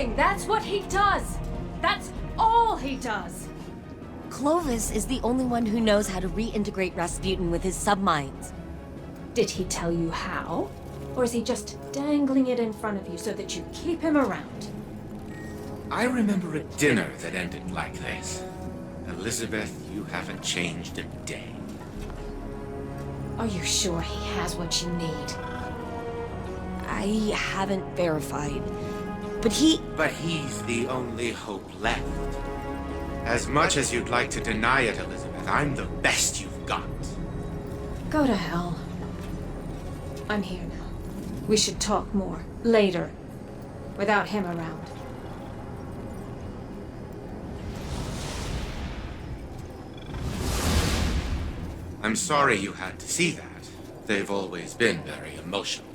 Everything! That's what he does! That's all he does! Clovis is the only one who knows how to reintegrate Rasputin with his subminds. Did he tell you how? Or is he just dangling it in front of you so that you keep him around? I remember a dinner that ended like this. Elizabeth, you haven't changed a day. Are you sure he has what you need? I haven't verified, but he... But he's the only hope left. As much as you'd like to deny it, Elizabeth, I'm the best you've got. Go to hell. I'm here now. We should talk more, later, without him around. I'm sorry you had to see that. They've always been very emotional.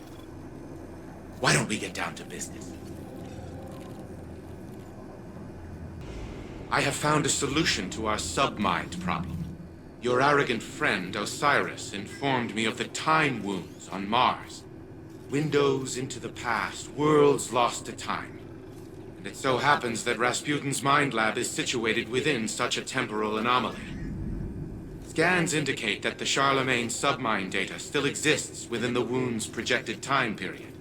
Why don't we get down to business? I have found a solution to our submind problem. Your arrogant friend, Osiris, informed me of the time wounds on Mars. Windows into the past, worlds lost to time. And it so happens that Rasputin's mind lab is situated within such a temporal anomaly. Scans indicate that the Charlemagne submind data still exists within the wound's projected time period.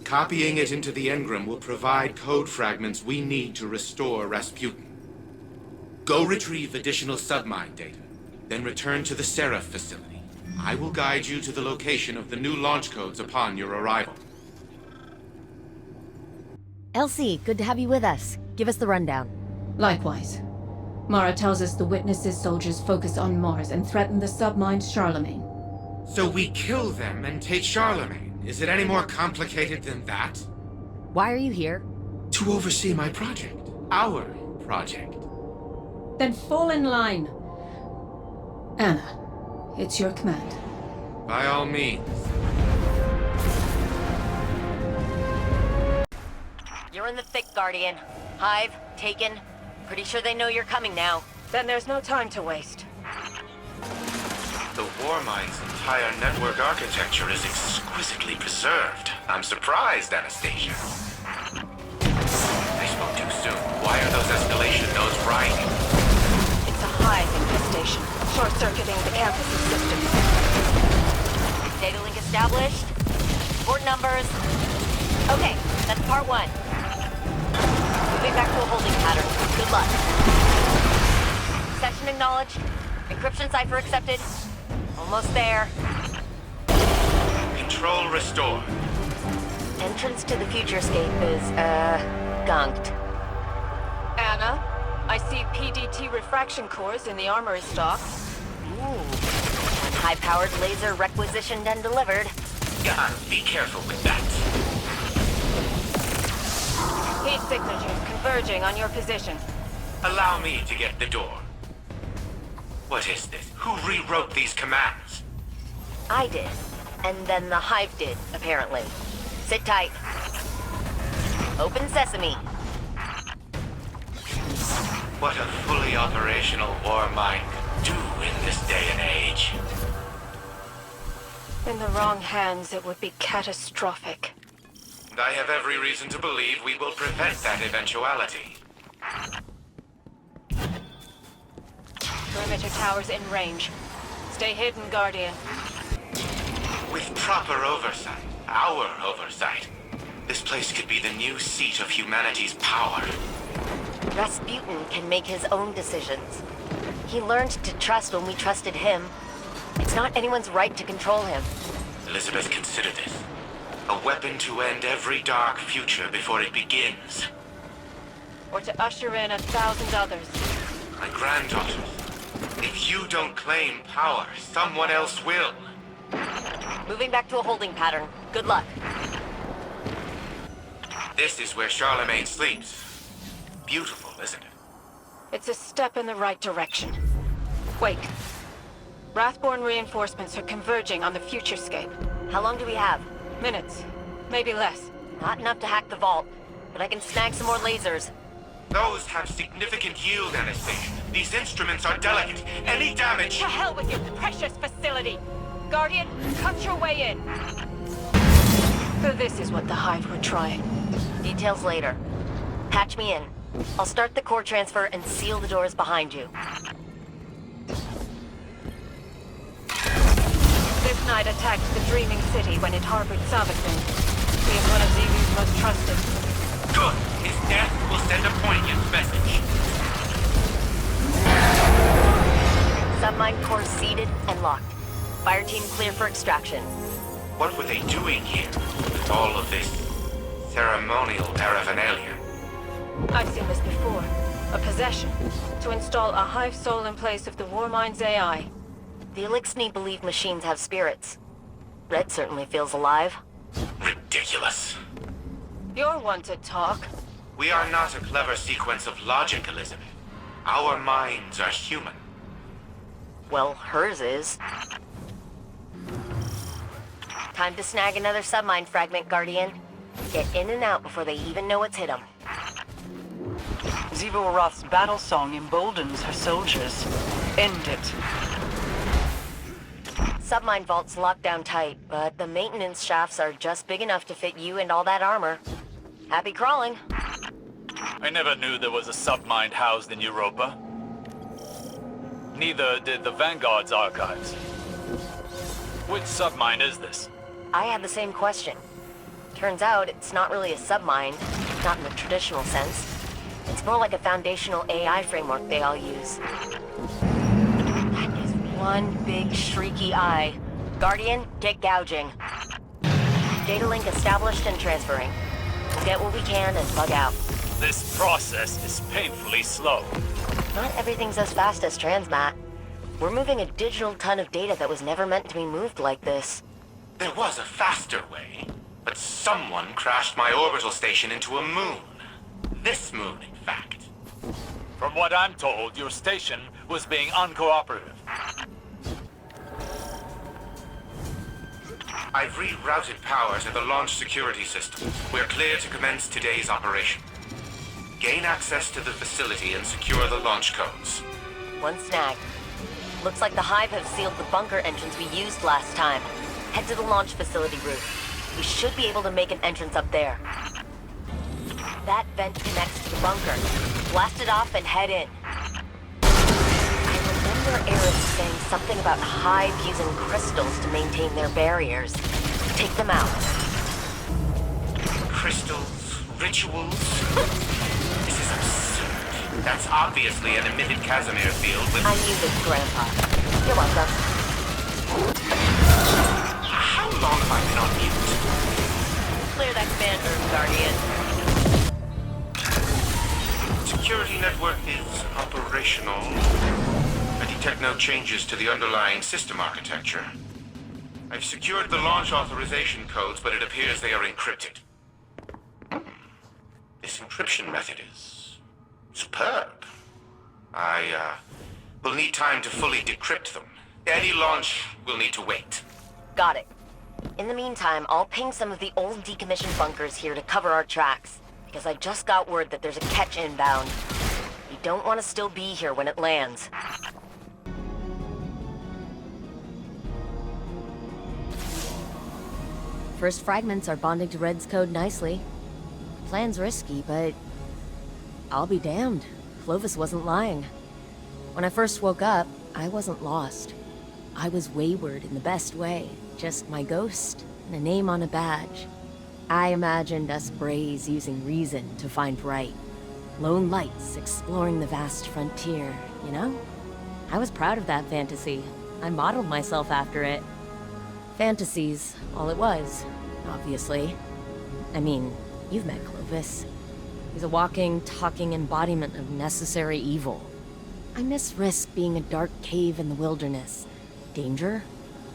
Copying it into the engram will provide code fragments we need to restore Rasputin. Go retrieve additional submind data, then return to the Seraph facility. I will guide you to the location of the new launch codes upon your arrival. Elsie, good to have you with us. Give us the rundown. Likewise. Mara tells us the Witness's soldiers focus on Mars and threaten the submind Charlemagne. So we kill them and take Charlemagne. Is it any more complicated than that? Why are you here? To oversee my project. Our project. Then fall in line. Anna, it's your command. By all means. You're in the thick, Guardian. Hive, taken. Pretty sure they know you're coming now. Then there's no time to waste. The Warmind's entire network architecture is exquisitely preserved. I'm surprised, Anastasia. I spoke too soon. Why are those escalation nodes rising? It's a hive infestation, short-circuiting the campus's systems. Data link established. Port numbers. Okay, that's part one. Moving back to a holding pattern. Good luck. Session acknowledged. Encryption cipher accepted. Almost there. Control restored. Entrance to the futurescape is, gunked. Anna, I see PDT refraction cores in the armory stock. Ooh. High-powered laser requisitioned and delivered. Be careful with that. Heat signatures converging on your position. Allow me to get the door. What is this? Who rewrote these commands? I did. And then the Hive did, apparently. Sit tight. Open sesame. What a fully operational war mind could do in this day and age. In the wrong hands, it would be catastrophic. And I have every reason to believe we will prevent that eventuality. Perimeter towers in range. Stay hidden, Guardian. With proper oversight, our oversight, this place could be the new seat of humanity's power. Rasputin can make his own decisions. He learned to trust when we trusted him. It's not anyone's right to control him. Elizabeth, consider this. A weapon to end every dark future before it begins. Or to usher in 1,000 others. My granddaughters. If you don't claim power, someone else will. Moving back to a holding pattern. Good luck. This is where Charlemagne sleeps. Beautiful, isn't it? It's a step in the right direction. Wait. Wrathborn reinforcements are converging on the futurescape. How long do we have? Minutes. Maybe less. Not enough to hack the vault, but I can snag some more lasers. Those have significant yield, Anastasia. These instruments are delicate. Any damage... To hell with your precious facility! Guardian, cut your way in! So this is what the Hive were trying. Details later. Patch me in. I'll start the core transfer and seal the doors behind you. This night attacked the Dreaming City when it harbored Savitman. He is one of Zelu's most trusted. Good! His death will send a poignant message. Submine core seated and locked. Fire team clear for extraction. What were they doing here with all of this ceremonial paraphernalia? I've seen this before. A possession. To install a hive soul in place of the Warmind's AI. The Elixni believe machines have spirits. Red certainly feels alive. Ridiculous. You're one to talk. We are not a clever sequence of logic, Elizabeth. Our minds are human. Well, hers is. Time to snag another submine fragment, Guardian. Get in and out before they even know what's hit them. Zivu-Arath's battle song emboldens her soldiers. End it. Submine vault's locked down tight, but the maintenance shafts are just big enough to fit you and all that armor. Happy crawling. I never knew there was a submind housed in Europa. Neither did the Vanguard's archives. Which submind is this? I had the same question. Turns out it's not really a submine, not in the traditional sense. It's more like a foundational AI framework they all use. That is one big shrieky eye. Guardian, get gouging. Data link established and transferring. We'll get what we can and bug out. This process is painfully slow. Not everything's as fast as transmat. We're moving a digital ton of data that was never meant to be moved like this. There was a faster way, but someone crashed my orbital station into a moon. This moon, in fact. From what I'm told, your station was being uncooperative. I've rerouted power to the launch security systems. We're clear to commence today's operation. Gain access to the facility and secure the launch codes. One snag. Looks like the Hive have sealed the bunker entrance we used last time. Head to the launch facility route. We should be able to make an entrance up there. That vent connects to the bunker. Blast it off and head in. I remember Aerith saying something about Hive using crystals to maintain their barriers. Take them out. Crystals? Rituals? This is absurd. That's obviously an emitted Casimir field with... I knew this, Grandpa. You're welcome. How long have I been on mute? Clear that command room, Guardian. Security network is operational. I detect no changes to the underlying system architecture. I've secured the launch authorization codes, but it appears they are encrypted. This encryption method is superb. I will need time to fully decrypt them. Any launch will need to wait. Got it. In the meantime, I'll ping some of the old decommissioned bunkers here to cover our tracks, because I just got word that there's a catch inbound. We don't want to still be here when it lands. First fragments are bonding to Red's code nicely. Plan's risky, but I'll be damned. Clovis wasn't lying. When I first woke up, I wasn't lost. I was wayward in the best way. Just my ghost and a name on a badge. I imagined us Brays using reason to find right. Lone lights exploring the vast frontier, you know? I was proud of that fantasy. I modeled myself after it. Fantasies, all it was, obviously. I mean, you've met Clovis. He's a walking, talking embodiment of necessary evil. I miss Risk being a dark cave in the wilderness. Danger,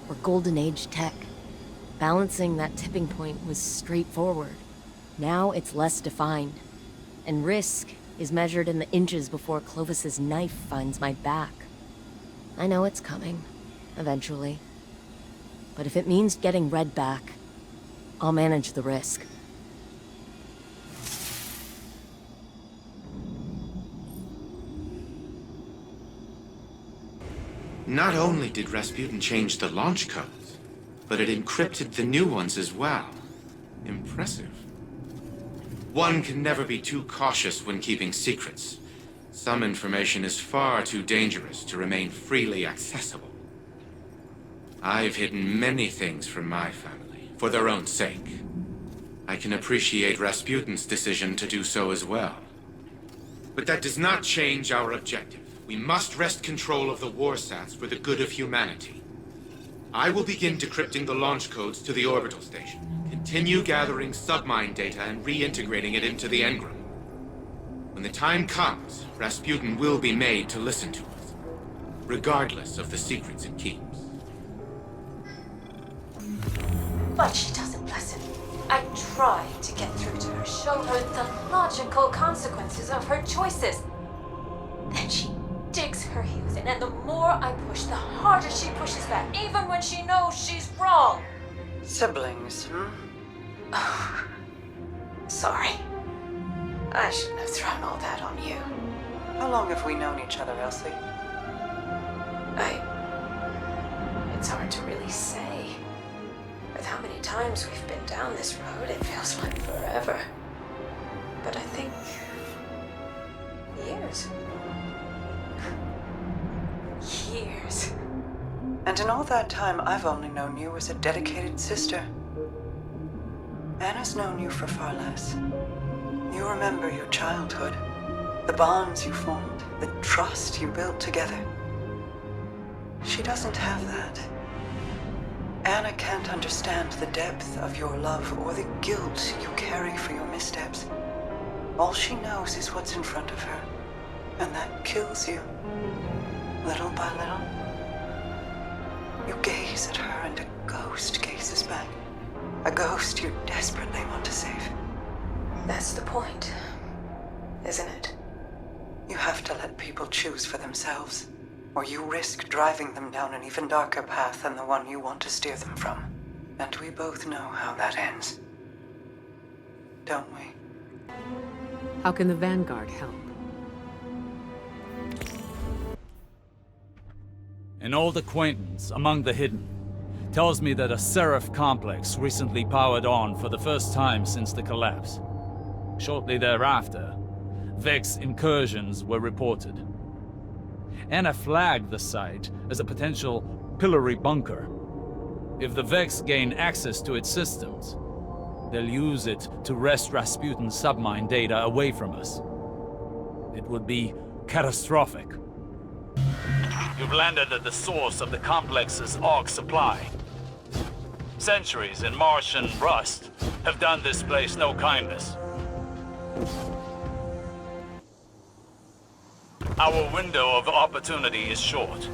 or Golden Age tech. Balancing that tipping point was straightforward. Now it's less defined. And risk is measured in the inches before Clovis's knife finds my back. I know it's coming, eventually. But if it means getting Red back, I'll manage the risk. Not only did Rasputin change the launch codes, but it encrypted the new ones as well. Impressive. One can never be too cautious when keeping secrets. Some information is far too dangerous to remain freely accessible. I've hidden many things from my family, for their own sake. I can appreciate Rasputin's decision to do so as well. But that does not change our objective. We must wrest control of the warsats for the good of humanity. I will begin decrypting the launch codes to the orbital station, continue gathering submine data and reintegrating it into the engram. When the time comes, Rasputin will be made to listen to us, regardless of the secrets it keeps. But she doesn't listen. I try to get through to her, show her the logical consequences of her choices. Then she digs her heels in, and the more I push, the harder she pushes back, even when she knows she's wrong. Siblings, hmm? Oh, sorry. I shouldn't have thrown all that on you. How long have we known each other, Elsie? It's hard to really say. With how many times we've been down this road, it feels like forever. But I think... years. Years. And in all that time, I've only known you as a dedicated sister. Anna's known you for far less. You remember your childhood, the bonds you formed, the trust you built together. She doesn't have that. Anna can't understand the depth of your love or the guilt you carry for your missteps. All she knows is what's in front of her, and that kills you. Little by little, you gaze at her and a ghost gazes back. A ghost you desperately want to save. That's the point, isn't it? You have to let people choose for themselves, or you risk driving them down an even darker path than the one you want to steer them from. And we both know how that ends. Don't we? How can the Vanguard help? An old acquaintance among the hidden tells me that a Seraph complex recently powered on for the first time since the collapse. Shortly thereafter, Vex incursions were reported. Anna flagged the site as a potential pillory bunker. If the Vex gain access to its systems, they'll use it to wrest Rasputin's submine data away from us. It would be catastrophic. You've landed at the source of the complex's AUG supply. Centuries in Martian rust have done this place no kindness. Our window of opportunity is short.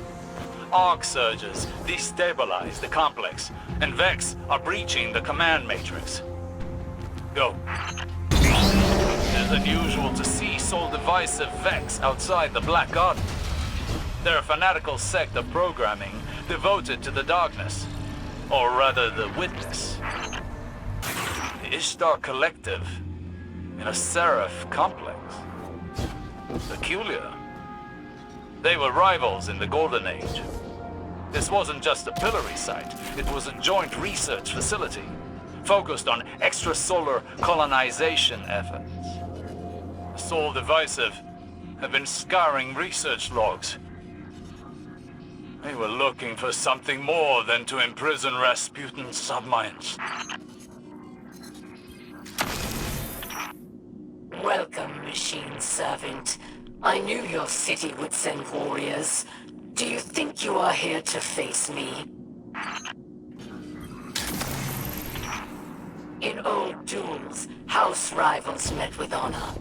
AUG surges destabilize the complex, and Vex are breaching the command matrix. Go. It is unusual to see so divisive Vex outside the Black Garden. They're a fanatical sect of programming devoted to the darkness, or rather the witness. The Ishtar Collective in a Seraph complex. Peculiar. They were rivals in the Golden Age. This wasn't just a pillory site, it was a joint research facility, focused on extrasolar colonization efforts. The Soul Divisive have been scouring research logs. They were looking for something more than to imprison Rasputin's submines. Welcome, machine servant. I knew your city would send warriors. Do you think you are here to face me? In old duels, house rivals met with honor.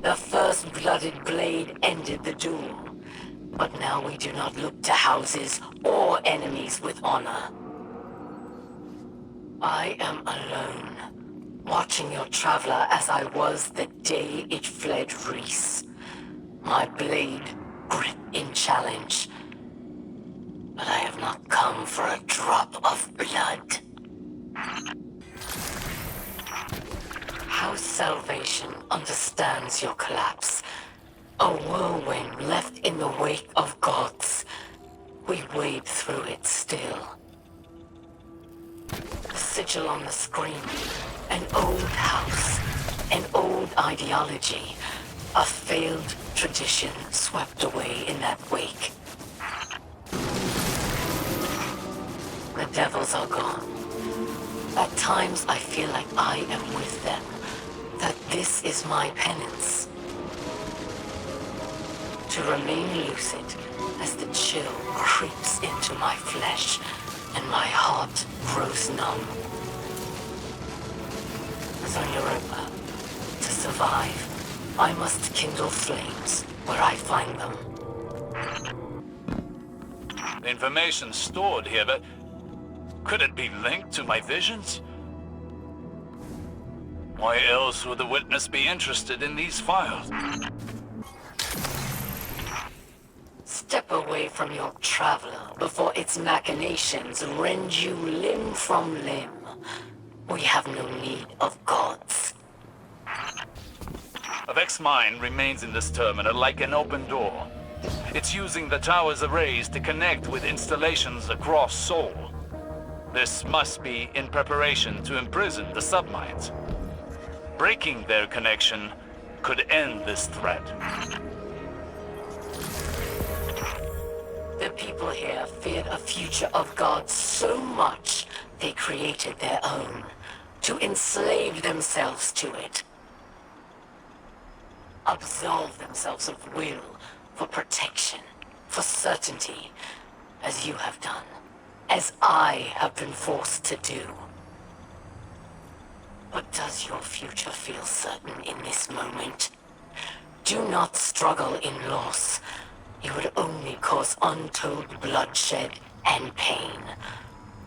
The first blooded blade ended the duel. But now we do not look to houses or enemies with honor. I am alone, watching your traveler as I was the day it fled Reese. My blade grip in challenge. But I have not come for a drop of blood. House Salvation understands your collapse. A whirlwind left in the wake of gods. We wade through it still. The sigil on the screen. An old house. An old ideology, a failed tradition swept away in that wake. The devils are gone. At times I feel like I am with them, that this is my penance. To remain lucid as the chill creeps into my flesh and my heart grows numb. As on Europa, to survive, I must kindle flames where I find them. The information stored here, but could it be linked to my visions? Why else would the witness be interested in these files? Step away from your traveler before its machinations rend you limb from limb. We have no need of gods. Vex's mind remains in this terminal like an open door. It's using the tower's arrays to connect with installations across Sol. This must be in preparation to imprison the submines. Breaking their connection could end this threat. The people here feared a future of gods so much they created their own, to enslave themselves to it. Absolve themselves of will for protection, for certainty, as you have done, as I have been forced to do. But does your future feel certain in this moment? Do not struggle in loss. You would only cause untold bloodshed and pain.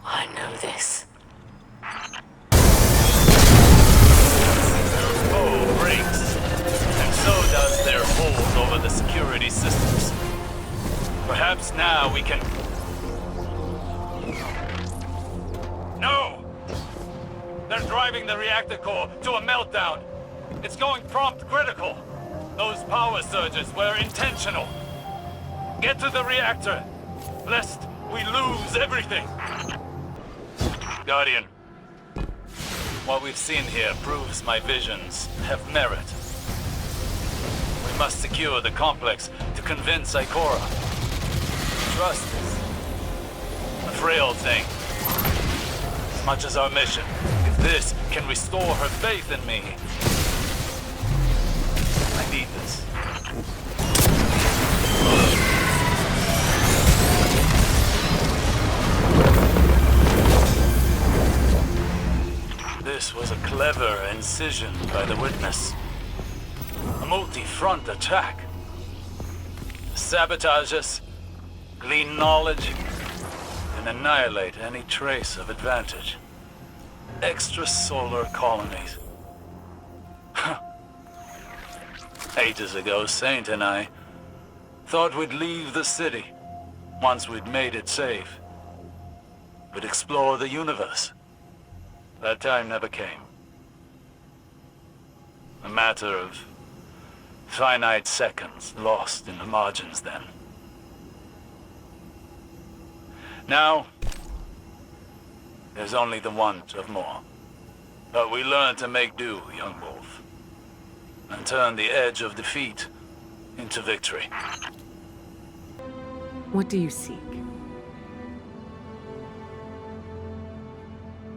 I know this. Their foe breaks, and so does their hold over the security systems. Perhaps now we can... No! They're driving the reactor core to a meltdown. It's going prompt critical. Those power surges were intentional. Get to the reactor, lest we lose everything. Guardian, what we've seen here proves my visions have merit. We must secure the complex to convince Ikora. Trust is a frail thing. As much as our mission, if this can restore her faith in me, I need this. This was a clever incision by the witness. A multi-front attack. Sabotage us, glean knowledge, and annihilate any trace of advantage. Extrasolar colonies. Ages ago, Saint and I thought we'd leave the city once we'd made it safe. We'd explore the universe. That time never came. A matter of finite seconds lost in the margins then. Now, there's only the want of more. But we learn to make do, young wolf, and turn the edge of defeat into victory. What do you seek?